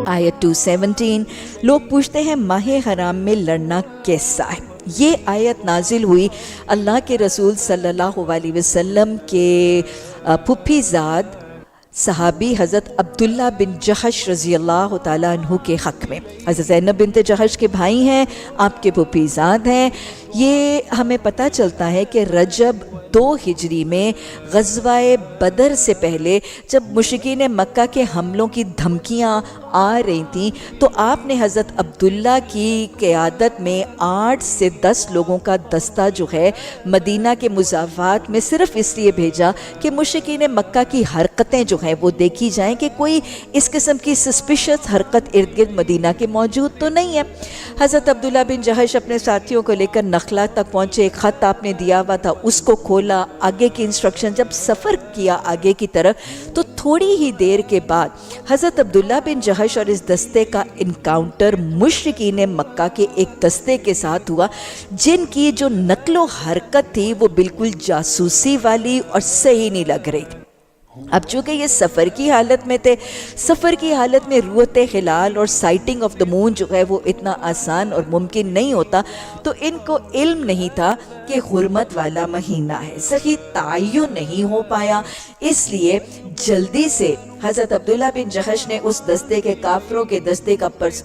آیت 217 لوگ پوچھتے ہیں ماہ حرام میں لڑنا کیسا ہے؟ یہ آیت نازل ہوئی اللہ کے رسول صلی اللہ علیہ وسلم کے پھپھی زاد صحابی حضرت عبداللہ بن جحش رضی اللہ تعالیٰ عنہ کے حق میں۔ حضرت زینب بنت جحش کے بھائی ہیں، آپ کے پھپھی زاد ہیں۔ یہ ہمیں پتہ چلتا ہے کہ رجب 2 ہجری میں غزوہ بدر سے پہلے جب مشرکین مکہ کے حملوں کی دھمکیاں آ رہی تھیں تو آپ نے حضرت عبداللہ کی قیادت میں 8 سے 10 لوگوں کا دستہ جو ہے مدینہ کے مضافات میں صرف اس لیے بھیجا کہ مشرکین مکہ کی حرکتیں جو ہیں وہ دیکھی جائیں کہ کوئی اس قسم کی سسپیشس حرکت ارد گرد مدینہ کے موجود تو نہیں ہے۔ حضرت عبداللہ بن جحش اپنے ساتھیوں کو لے کر نخلا تک پہنچے، ایک خط آپ نے دیا ہوا تھا اس کو کھولا، آگے کی انسٹرکشن جب سفر کیا آگے کی طرف تو تھوڑی ہی دیر کے بعد حضرت عبداللہ بن جحش اور اس دستے کا انکاؤنٹر مشرکین مکہ کے ایک دستے کے ساتھ ہوا جن کی جو نقل و حرکت تھی وہ بالکل جاسوسی والی اور صحیح نہیں لگ رہی تھی۔ اب چونکہ یہ سفر کی حالت میں تھے، سفر کی حالت میں روت ہلال اور سائٹنگ آف دا مون جو ہے وہ اتنا آسان اور ممکن نہیں ہوتا، تو ان کو علم نہیں تھا کہ حرمت والا مہینہ ہے، صحیح تعین نہیں ہو پایا، اس لیے جلدی سے حضرت عبداللہ بن جحش نے اس دستے کے کافروں کے دستے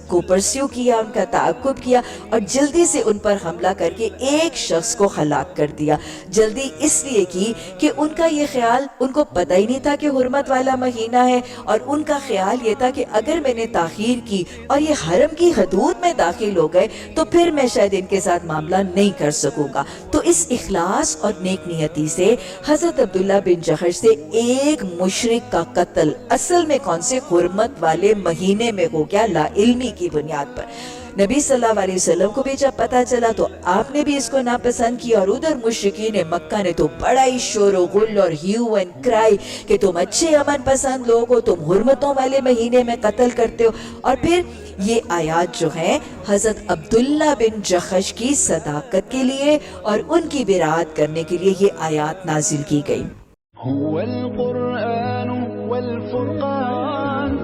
کو پرسیو کیا، ان کا تعاقب کیا اور جلدی سے ان پر حملہ کر کے ایک شخص کو ہلاک کر دیا۔ جلدی اس لیے کی کہ ان کا یہ خیال، ان کو پتہ ہی نہیں تھا کہ حرمت والا مہینہ ہے، اور ان کا خیال یہ تھا کہ اگر میں نے تاخیر کی اور یہ حرم کی حدود میں داخل ہو گئے تو پھر میں شاید ان کے ساتھ معاملہ نہیں کر سکوں گا۔ تو اس اخلاص اور نیک نیتی سے حضرت عبداللہ بن جحش سے ایک مشرک کا قتل اصل میں کون سے حرمت والے مہینے میں ہو گیا، لا علمی کی بنیاد پر۔ نبی صلی اللہ علیہ وسلم کو بھی جب پتا چلا تو آپ نے بھی اس کو ناپسند کیا، اور ادھر مشرکین مکہ نے تو بڑا ہی شور و غل اور ہیو اینڈ کرائی کہ تم اچھے امن پسند لوگ ہو، تم حرمتوں والے مہینے میں قتل کرتے ہو۔ اور پھر یہ آیات جو ہیں حضرت عبداللہ بن جحش کی صداقت کے لیے اور ان کی برات کرنے کے لیے یہ آیات نازل کی گئی۔